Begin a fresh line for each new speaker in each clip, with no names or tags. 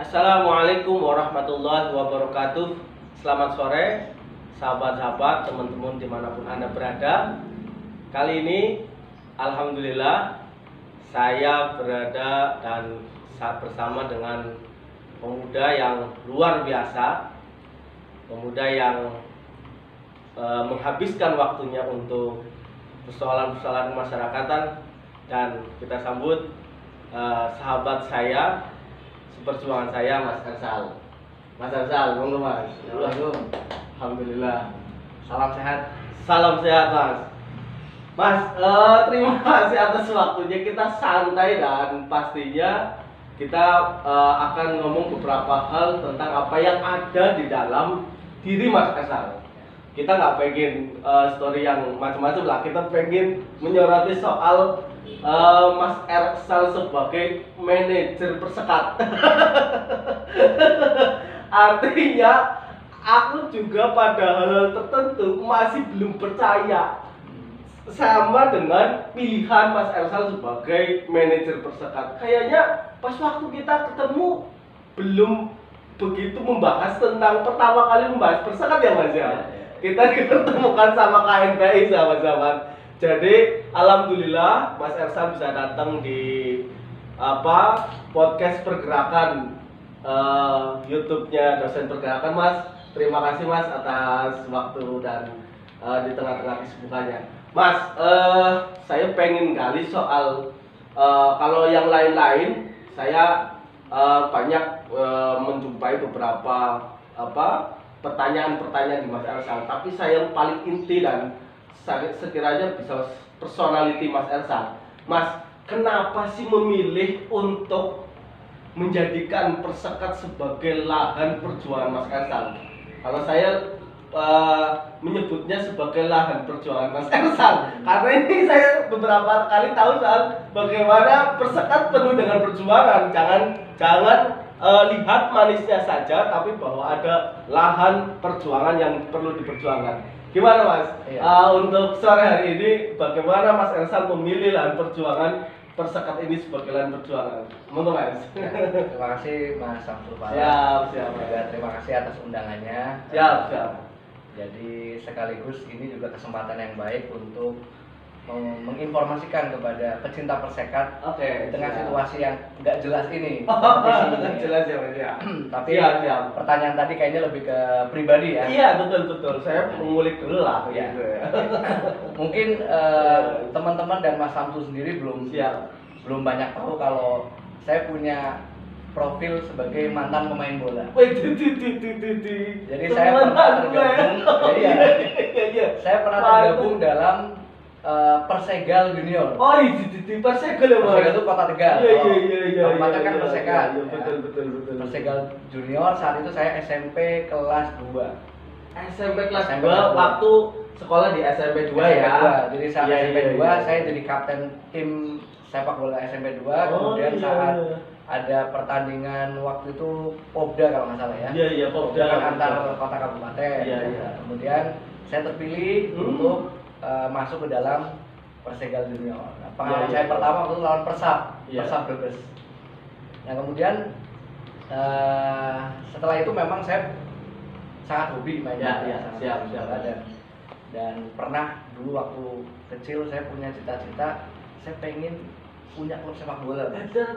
Assalamualaikum warahmatullahi wabarakatuh. Selamat sore, sahabat-sahabat, teman-teman dimanapun Anda berada. Kali ini, alhamdulillah, saya berada dan bersama dengan pemuda yang luar biasa, pemuda yang menghabiskan waktunya untuk persoalan-persoalan kemasyarakatan. Dan kita sambut sahabat saya, perjuangan saya, Mas Ersal. Mas Ersal, monggo Mas.
Assalamualaikum.
Alhamdulillah.
Salam sehat.
Salam sehat Mas. Mas, terima kasih atas waktunya. Kita santai dan pastinya kita akan ngomong beberapa hal tentang apa yang ada di dalam diri Mas Ersal. Kita nggak pengen story yang macam-macam lah. Kita pengen menyoroti soal Mas Ersal sebagai manajer persekat. Artinya aku juga pada hal tertentu masih belum percaya sama dengan pilihan Mas Ersal sebagai manajer persekat. Kayaknya pas waktu kita ketemu belum begitu membahas tentang pertama kali membahas persekat ya Mas ya. Kita dipertemukan sama KNPI sahabat-sahabat. Jadi alhamdulillah Mas Ersal bisa datang di podcast pergerakan YouTube-nya Dosen Pergerakan. Mas, terima kasih Mas atas waktu dan di tengah-tengah kesibukannya. Mas, saya pengen gali soal kalau yang lain-lain saya banyak menjumpai beberapa pertanyaan-pertanyaan di Mas Ersal, tapi saya yang paling inti dan sekiranya bisa personality Mas Ersal. Mas, kenapa sih memilih untuk menjadikan persekat sebagai lahan perjuangan Mas Ersal? Kalau saya menyebutnya sebagai lahan perjuangan Mas Ersal, karena ini saya beberapa kali tahu soal bagaimana persekat penuh dengan perjuangan. Jangan lihat manisnya saja, tapi bahwa ada lahan perjuangan yang perlu diperjuangkan. Gimana Mas? Iya. Untuk sore hari ini bagaimana Mas Ersal memilih lahan perjuangan persekat ini sebagai lahan perjuangan? Monggo Mas.
Ya, terima kasih Mas Samsul Fala.
Siap.
Juga terima kasih atas undangannya.
Siap.
Jadi sekaligus ini juga kesempatan yang baik untuk menginformasikan kepada pecinta persekat di tengah situasi yang nggak jelas ini.
Nggak jelas ya Mas ya.
Tapi
siap.
Pertanyaan tadi kayaknya lebih ke pribadi ya.
Iya betul. Saya mengulik dulu lah
ya.
gitu ya.
Mungkin teman-teman dan Mas Samsul sendiri belum banyak tahu kalau saya punya profil sebagai mantan pemain bola. Jadi saya pernah tergabung. Saya pernah tergabung dalam Persegal Junior.
Oh, di Persegel ya Mas.
Persegel itu Kota Tegal.
Iya.
Tempatnya kan Persekat.
Betul.
Persegel Junior saat itu saya SMP kelas 2.
SMP kelas 2 waktu sekolah di SMP 2 ya.
Jadi saat SMP 2 saya jadi kapten tim sepak bola SMP 2. Kemudian saat ada pertandingan waktu itu Popda kalau nggak salah ya.
Iya, Popda
kan antar kota kabupaten.
Iya.
Kemudian saya terpilih untuk masuk ke dalam Persegal Junior. Nah, pengalaman saya pertama waktu lawan Persab Brebes. Nah kemudian setelah itu memang saya sangat hobi main bola.
Siap.
Dan pernah dulu waktu kecil saya punya cita-cita, saya pengen punya klub sepak bola.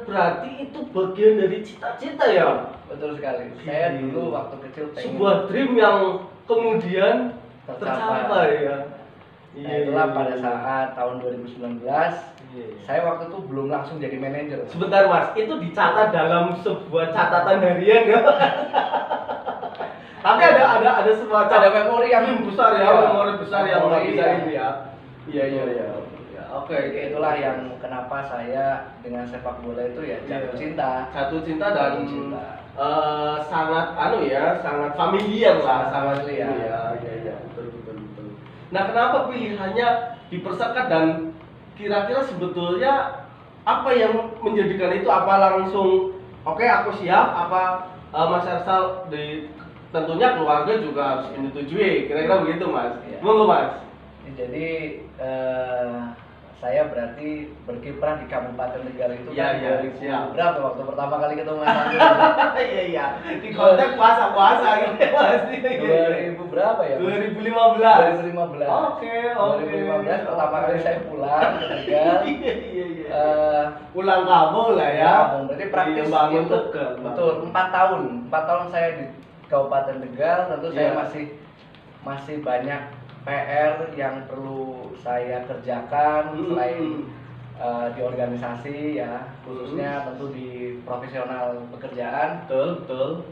Berarti itu bagian dari cita-cita ya?
Betul sekali. Saya dulu waktu kecil pengen
sebuah dream yang kemudian tercapai ya.
Nah, itulah pada saat tahun 2019 saya waktu itu belum langsung jadi manajer.
Sebentar Mas, itu dicatat dalam sebuah catatan harian ya? Tapi ada semacam
ada memori yang
besar ya, memori besar yang nggak bisa ini ya. Iya. Oke,
itulah yang kenapa saya dengan sepak bola itu ya jatuh cinta.
Jatuh cinta dan sangat familiar lah, sangat
familiar.
Iya, betul. Nah, kenapa pilihannya di Persekat dan kira-kira sebetulnya apa yang menjadikan itu? Apa langsung oke, aku siap? Apa Mas Ersal tentunya keluarga juga harus menyetujui, kira-kira begitu Mas?
Iya.
Monggo Mas.
Jadi saya berarti berkiprah di Kabupaten Tegal itu
Iya,
kan
iya,
2000 berapa waktu pertama kali ketemu Mas Ansul?
Iya iya. Di konteks puasa-puasa gitu ya Mas.
2000 berapa ya?
2015.
2015.
Oke.
2015 pertama kali saya pulang ke Tegal.
Iya. Pulang kampung lah ya.
Kampung. Berarti praktis
Iya, bangun
itu
Tegal.
betul 4 tahun. 4 tahun saya di Kabupaten Tegal, tentu saya
Iya.
masih banyak PR yang perlu saya kerjakan selain di organisasi ya, khususnya tentu di profesional pekerjaan.
Betul.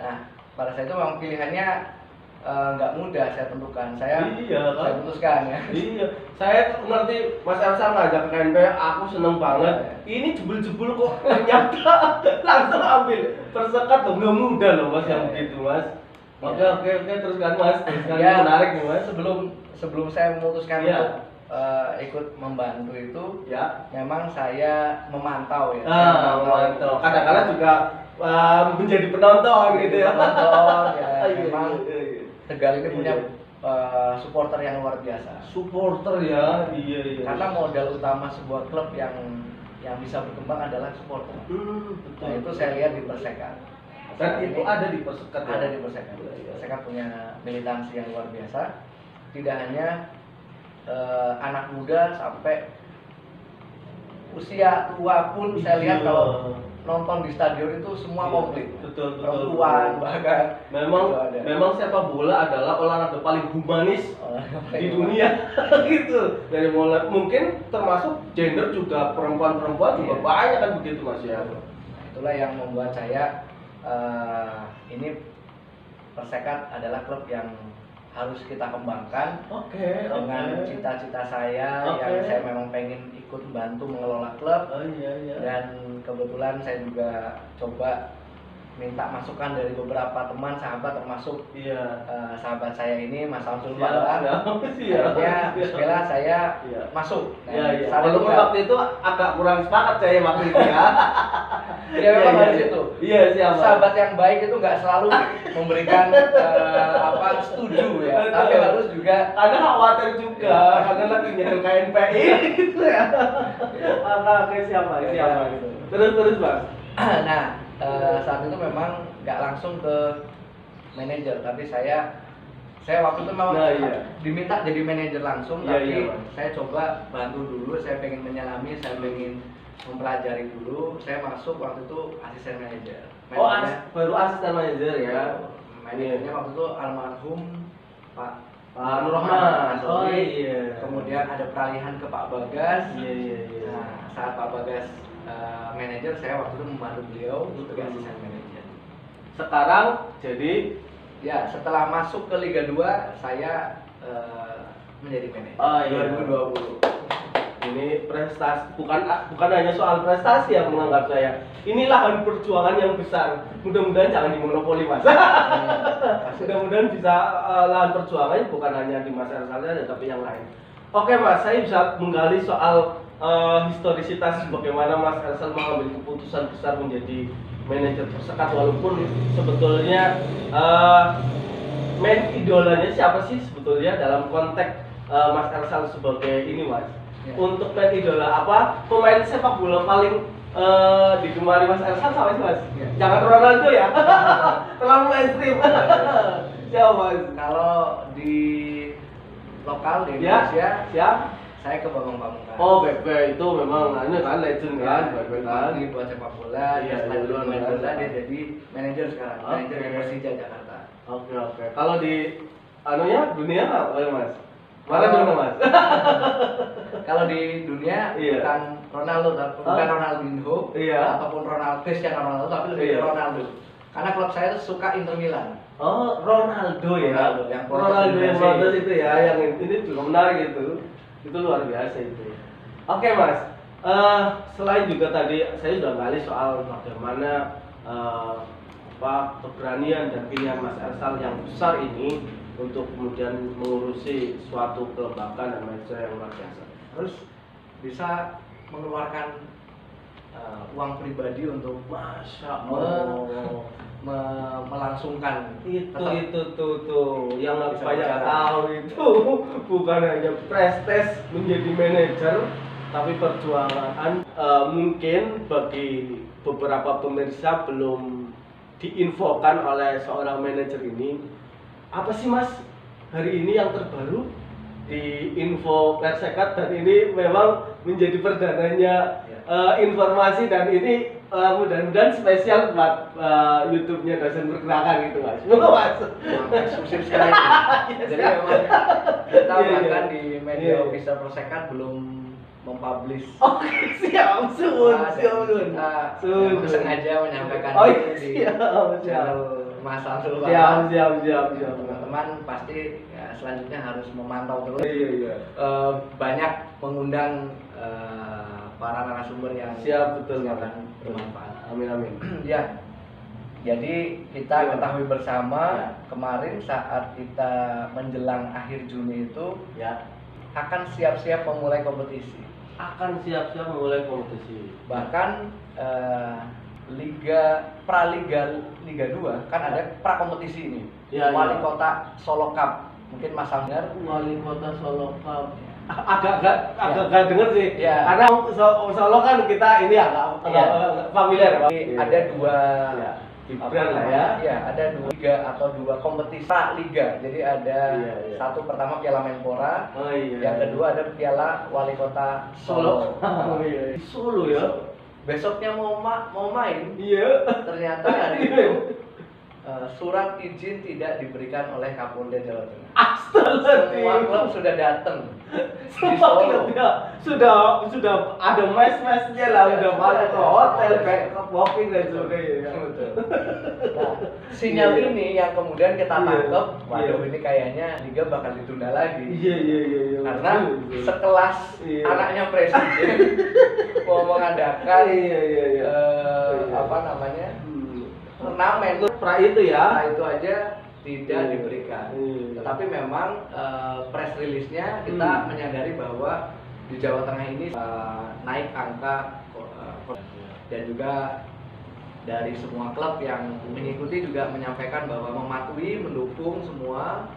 Nah, pada saat itu memang pilihannya nggak mudah saya tentukan. Saya putuskan ya.
Iya, saya ngerti Mas Elsa ngajak ke KNP, aku seneng banget. Ini jebul-jebul kok ternyata langsung ambil persekat dong, nggak mudah loh Mas yang begitu Mas. Oke, teruskan Mas.
Ya,
Menarik nih Mas.
Sebelum saya memutuskan
Iya.
untuk ikut membantu itu,
Ya.
memang saya memantau ya.
Memantau. Kadang-kadang juga menjadi penonton gitu ya.
Penonton ya.
Iya,
Memang
iya.
Tegal ini punya supporter yang luar biasa.
Supporter ya, iya.
Karena modal utama sebuah klub yang bisa berkembang adalah supporter.
Betul.
Nah, itu saya lihat di Persekat.
Dan itu ada di Persekat.
Ada di Persekat. Persekat punya militansi yang luar biasa. Tidak hanya anak muda sampai usia tua pun saya lihat kalau nonton di stadion itu semua komplit.
Betul.
Perempuan bahkan.
Memang sepak bola adalah olahraga paling humanis di dunia gitu. Dari mulai mungkin termasuk gender juga perempuan juga banyak kan begitu Mas ya.
Nah, itulah yang membuat saya ini Persekat adalah klub yang harus kita kembangkan dengan cita-cita saya yang saya memang pengen ikut bantu mengelola klub. Dan kebetulan saya juga coba minta masukan dari beberapa teman sahabat termasuk sahabat saya ini Mas Samsul Bala. Akhirnya bismillah saya masuk.
Walaupun waktu itu agak kurang sepakat saya waktu itu ya.
Ya memang harus itu.
Iya siapa.
Sahabat yang baik itu nggak selalu memberikan setuju ya, tapi harus juga
karena khawatir juga karena lagi nyari KNPI gitu ya. Oke siapa gitu. Terus Mas.
Nah, saat itu memang nggak langsung ke manajer, tapi saya waktu itu memang diminta jadi manajer langsung, tapi saya coba bantu dulu, saya pengen menyelami, saya pengen mempelajari dulu. Saya masuk waktu itu asisten manajer.
Baru asisten manajer ya.
Manajernya waktu itu almarhum Pak
Nur Rahman.
Kemudian ada peralihan ke Pak Bagas.
Nah,
saat Pak Bagas manajer, saya waktu itu membantu beliau sebagai asisten manajer.
Sekarang jadi
ya setelah masuk ke Liga 2 saya menjadi manajer 2020.
Ini prestasi, bukan hanya soal prestasi yang menganggap saya. Ini lahan perjuangan yang besar. Mudah-mudahan jangan dimonopoli Mas. Mudah-mudahan bisa lahan perjuangannya bukan hanya di Mas Ersal saja, tapi yang lain. Oke Mas, saya bisa menggali soal historisitas bagaimana Mas Ersal mengambil keputusan besar menjadi manajer Persekat, walaupun sebetulnya main idolanya siapa sih sebetulnya dalam konteks Mas Ersal sebagai ini Mas? Untuk main idola apa? Pemain sepak bola paling digemari Mas Ersal sama sih Mas? Jangan Ronaldo ya. Terlalu mainstream. Siapa Mas?
Kalau di lokal di Indonesia, saya ke Bambang Pamungkas.
Oh, Bebe itu memang ini kan legend kan, Bebe kan.
Ini buat sepak bola, setelah dulu main bola dia jadi manajer sekarang, manajer di Persija Jakarta.
Oke. Kalau di dunia apa Mas? Mana dulu Mas?
Kalau di dunia bukan Ronaldo, bukan Ronaldinho, ataupun Cristiano Ronaldo, tapi lebih ke Ronaldo. Karena klub saya itu suka Inter Milan.
Oh, Ronaldo ya.
Ronaldo
yang protes itu ya, yang ini juga menarik itu. Itu luar biasa itu. Oke Mas, selain juga tadi saya sudah gali soal bagaimana keberanian dan pilihan Mas Ersal yang besar ini untuk kemudian mengurusi suatu kelembagaan dan manajer yang luar biasa.
Terus bisa mengeluarkan uang pribadi untuk melangsungkan.
Itu tuh yang
Bisa
banyak
berjalan.
tahu itu bukan hanya prestis menjadi manajer, tapi perjuangan. Mungkin bagi beberapa pemirsa belum diinfokan oleh seorang manajer ini, apa sih Mas hari ini yang terbaru di info Persekat, dan ini memang menjadi perdananya informasi, dan ini mudah-mudahan spesial buat YouTube-nya Dosen Pergerakan gitu Mas. Semoga Mas.
Eksklusif sekali. Jadi memang kita
Iya,
bahkan
iya.
di media
Iya.
official Persekat belum mempublish.
Oke, siap, sun.
Kita sengaja menyampaikan
Oh,
ini di
siap.
channel Mas Samsul.
Siap.
Teman-teman pasti ya, selanjutnya harus memantau terus.
Iya.
Banyak mengundang para narasumber yang
Siap, betul.
akan bermanfaat.
Amin.
Ya, jadi kita
Ya.
ketahui bersama
Ya.
kemarin saat kita menjelang akhir Juni itu
Ya,
akan siap-siap memulai kompetisi.
akan siap-siap mulai kompetisi.
Bahkan Liga 2 kan ada pra kompetisi ini.
Ya,
Wali
ya.
Kota Solo Cup. Mungkin Mas Samgar
Wali Kota Solo Cup. Agak dengar sih.
Ya.
Karena Solo kan kita ini agak familiar, Pak.
Jadi ada dua
Ya.
apa
Gibran lah ya.
namanya? Ya, ada dua liga atau dua kompetisi pra liga. Jadi ada
Iya.
satu pertama Piala Menpora,
Oh iya.
yang kedua ada Piala Wali Kota
Solo.
Solo.
Oh iya. Solo ya.
Besoknya mau main,
Iya.
ternyata hari itu surat izin tidak diberikan oleh Kapolda Jawa Tengah. Semua klub sudah datang di
Semua
Solo.
klubnya sudah ada mes-mesnya lah, udah masuk ke hotel, back ke booking dan sebagainya.
Betul. Nah, sinyal
Iya.
ini yang kemudian kita
Iya.
tangkap, waduh
Iya.
ini kayaknya liga bakal ditunda lagi.
Iya.
Karena
Betul.
sekelas
Iya.
anaknya presiden mau mengadakan
Iya. Iya.
apa namanya turnamen,
Pra itu ya.
nah itu aja tidak
Iya.
diberikan.
Iya.
Tetapi memang press release-nya kita menyadari bahwa di Jawa Tengah ini naik angka dan juga dari semua klub yang mengikuti juga menyampaikan bahwa mematuhi, mendukung semua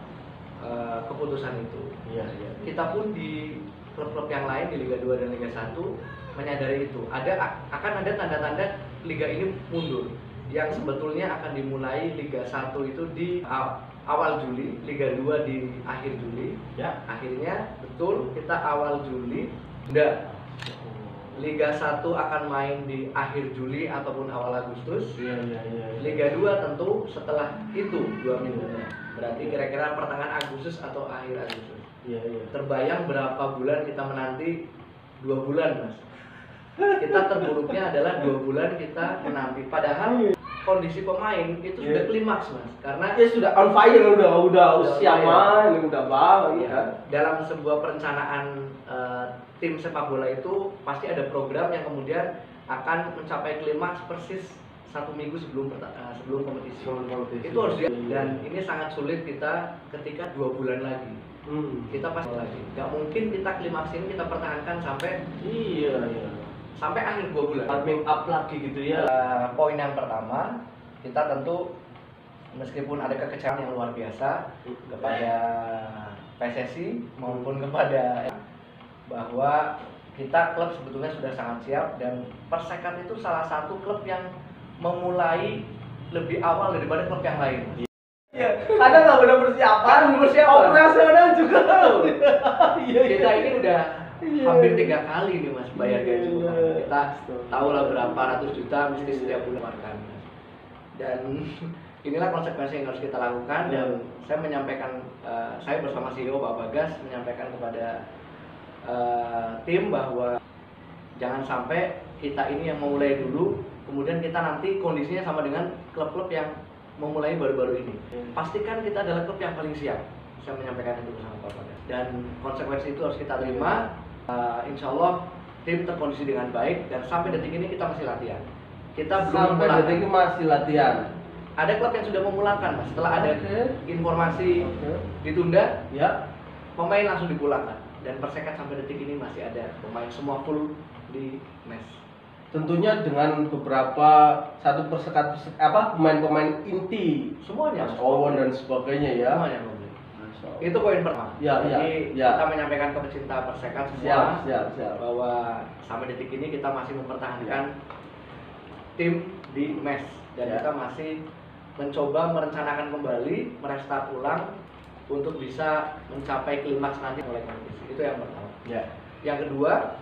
keputusan itu.
Iya.
Kita pun di klub-klub yang lain di Liga 2 dan Liga 1 menyadari itu. Akan ada tanda-tanda liga ini mundur. Yang sebetulnya akan dimulai Liga 1 itu di awal Juli, Liga 2 di akhir Juli.
Ya.
Akhirnya betul kita awal Juli. Udah. Liga 1 akan main di akhir Juli ataupun awal Agustus.
Iya.
Liga 2 tentu setelah itu 2 minggunya. Berarti kira-kira pertengahan Agustus atau akhir Agustus.
Iya.
Terbayang berapa bulan kita menanti? 2 bulan, Mas. Kita terburuknya adalah 2 bulan kita menanti. Padahal kondisi pemain itu sudah klimaks, Mas. Karena
Ya sudah on fire, udah siap
fire.
main, udah banget
ya,
kan.
dalam sebuah perencanaan tim sepak bola itu pasti ada program yang kemudian akan mencapai klimaks persis 1 minggu sebelum kompetisi. Itu harus dan ini sangat sulit kita ketika 2 bulan lagi. Kita pasti lagi. Gak mungkin kita klimaks ini kita pertahankan sampai akhir 2 bulan.
Warming up lagi gitu ya.
Poin yang pertama, kita tentu meskipun ada kekecewaan yang luar biasa kepada PSSI maupun kepada bahwa kita klub sebetulnya sudah sangat siap, dan Persekat itu salah satu klub yang memulai lebih awal daripada klub yang lain.
Iya, karena nggak benar persiapan, operasional juga.
Kita ini udah hampir 3 kali nih Mas bayar gaji pemain. Kita tahu lah berapa ratus juta mesti setiap bulan makan. Dan inilah konsekuensi yang harus kita lakukan, dan saya menyampaikan, saya bersama CEO Pak Bagas menyampaikan kepada tim bahwa jangan sampai kita ini yang memulai dulu, kemudian kita nanti kondisinya sama dengan klub-klub yang memulai baru-baru ini. Pastikan kita adalah klub yang paling siap. Saya menyampaikan itu bersama Pak Bagas. Dan konsekuensi itu harus kita terima. Insya Allah tim terkondisi dengan baik, dan sampai detik ini kita masih latihan. Kita belum
Sampai detik ini masih latihan.
Ada klub yang sudah memulangkan, Mas. Setelah ada informasi ditunda,
Ya.
pemain langsung dipulangkan. Dan Persekat sampai detik ini masih ada pemain semua full di mes.
tentunya dengan beberapa satu persekat pemain-pemain inti,
Semuanya,
Mas Owen dan sebagainya ya.
semuanya komplit. Itu poin pertama.
Ya,
Jadi
ya.
kita menyampaikan ke pecinta persekat semua
Siap.
bahwa sampai detik ini kita masih mempertahankan tim di MES dan
Ya.
kita masih mencoba merencanakan kembali, merestart ulang untuk bisa mencapai klimaks nanti mulai kompetisi. Itu yang pertama.
Ya.
Yang kedua,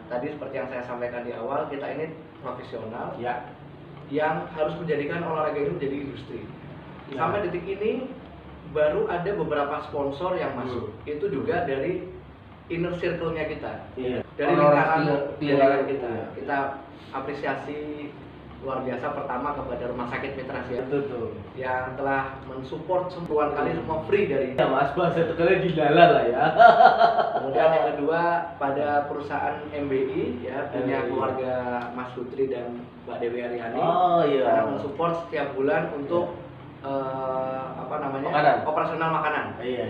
tadi seperti yang saya sampaikan di awal, kita ini profesional
Ya.
yang harus menjadikan olahraga itu menjadi industri.
Ya.
Sampai detik ini baru ada beberapa sponsor yang masuk. Itu juga dari inner circle-nya kita.
Iya.
Dari lingkaran kita.
Iya.
Kita apresiasi luar biasa pertama kepada Rumah Sakit Mitra Siap
Betul.
yang telah mensupport puluhan kali semua free dari.
Ya Mas, bahasa tegalnya dilala lah ya.
Kemudian yang kedua pada perusahaan MBI ya punya
MBI.
keluarga Mas Lutri dan Mbak Dewi Aryani.
Oh iya.
Karena mensupport setiap bulan untuk
Makanan.
operasional makanan.
Iya.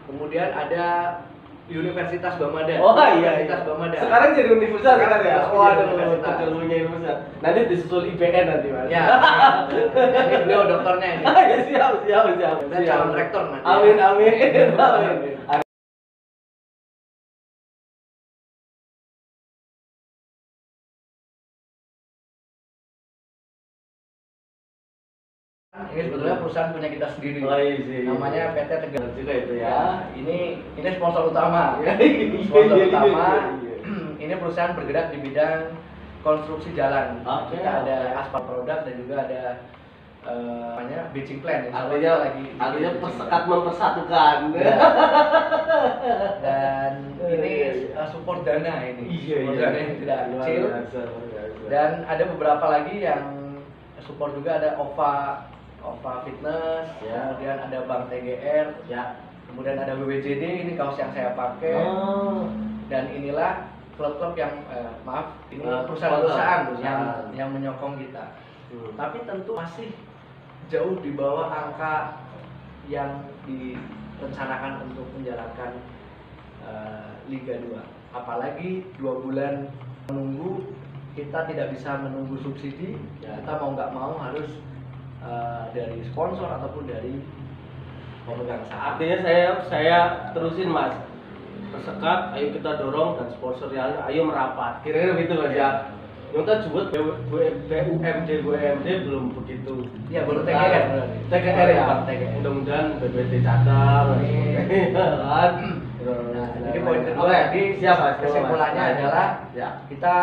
Kemudian ada Universitas Bamada.
Oh iya.
Universitas Bamada.
Sekarang jadi universitas kan ya.
Sekarang
Waduh,
universitas.
terlalunya universitas. Nanti disusul IPN nanti Mas.
Ya. Ini beliau dokternya ini.
Ya, siap.
Dan calon rektor nanti.
Amin.
Ini sebetulnya perusahaan punya kita sendiri.
Oh, iya sih.
Namanya PT Tegal
juga itu ya.
Ini sponsor utama.
Iya.
Sponsor utama. Ini perusahaan bergerak di bidang konstruksi jalan.
Oke.
Kita ada aspal produk dan juga ada bridging plan. Insya Allah
Artinya
kita lagi
persekat mempersatukan.
Ya. Dan ini support dana ini. Support dana yang tidak kecil. Dan ada beberapa lagi yang support juga, ada OVA Fitness,
Ya.
kemudian ada Bank TGR,
Ya.
kemudian ada WWJD, ini kaos yang saya pakai.
Oh.
Dan inilah klub-klub yang ini
Sponsor.
perusahaan
Perusahaan.
yang menyokong kita. Tapi tentu masih jauh di bawah angka yang direncanakan untuk menjalankan Liga 2. Apalagi 2 bulan menunggu, kita tidak bisa menunggu subsidi.
Ya.
Kita mau nggak mau harus dari sponsor ataupun dari pemegang saham.
Artinya saya terusin Mas. Persekat, ayo kita dorong, dan sponsor yang ayo merapat. Kira-kira gitu Mas ya. Yang kita jemput BUMD belum begitu.
Iya, baru TGR.
TGR ya.
Bang TGR.
Mudah-mudahan BBT cadang. Kan.
Nah, jadi poin kedua
Oke,
tadi
siap Mas.
kesimpulannya adalah
ya.
kita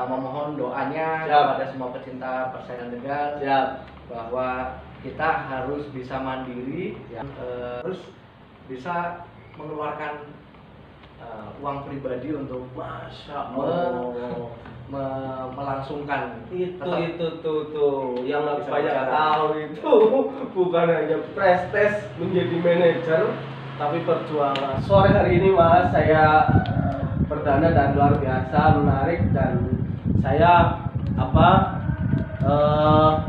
memohon doanya
Siap.
kepada semua pecinta persaingan Tegal
Siap.
bahwa kita harus bisa mandiri, harus bisa mengeluarkan uang pribadi untuk
Masya Allah.
melangsungkan
Itu tuh yang
Bisa
banyak
bicara.
tahu itu bukan hanya prestis menjadi manajer, tapi perjuangan. Sore hari ini Mas, saya perdana dan luar biasa menarik, dan saya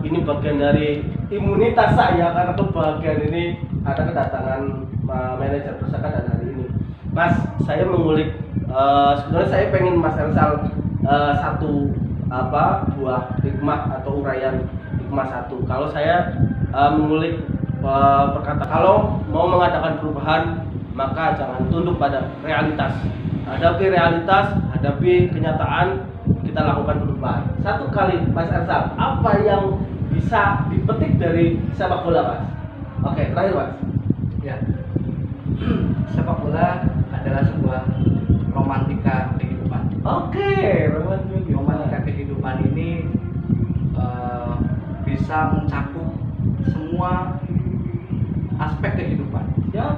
ini bagian dari imunitas saya karena kebahagiaan ini ada kedatangan manajer Persekat dan hari ini. Mas, saya mengulik sebenarnya saya pengen Mas Ersal satu buah hikmah atau uraian hikmah satu. Kalau saya mengulik perkataan, kalau mau mengadakan perubahan maka jangan tunduk pada realitas. Hadapi realitas, hadapi kenyataan, kita lakukan perubahan. Satu kali Mas Ersal, apa yang bisa dipetik dari sepak bola Mas? Oke, terakhir Mas.
Ya, sepak bola adalah sebuah romantika kehidupan.
Oke,
Romantika kehidupan ini bisa mencakup semua aspek kehidupan.
Ya.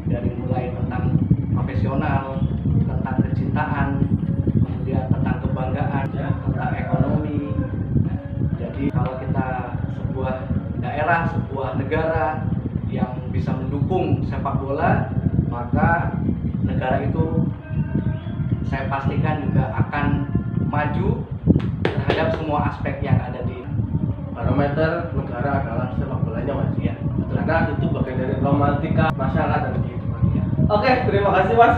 Dari mulai tentang profesional, tentang kecintaan, kemudian tentang kebanggaan,
Ya.
tentang ekonomi. Jadi kalau kita sebuah daerah, sebuah negara yang bisa mendukung sepak bola, maka negara itu saya pastikan juga akan maju terhadap semua aspek yang ada di
Parameter negara adalah sepak bolanya Mas. Ya. Karena itu bagian dari romantika masyarakat dan kehidupan. Oke, terima kasih Mas.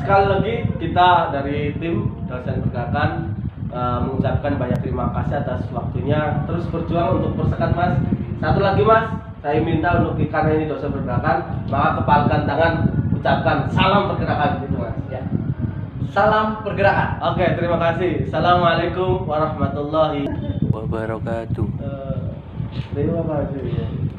sekali lagi kita dari tim dosen pergerakan mengucapkan banyak terima kasih atas waktunya, terus berjuang untuk persekat Mas. Satu lagi Mas, saya minta untuk karena ini dosen pergerakan, maka kepalkan tangan, ucapkan salam pergerakan gitu Mas.
Ya. Salam pergerakan.
Oke, terima kasih. Assalamualaikum warahmatullahi
wabarakatuh.
Terima kasih.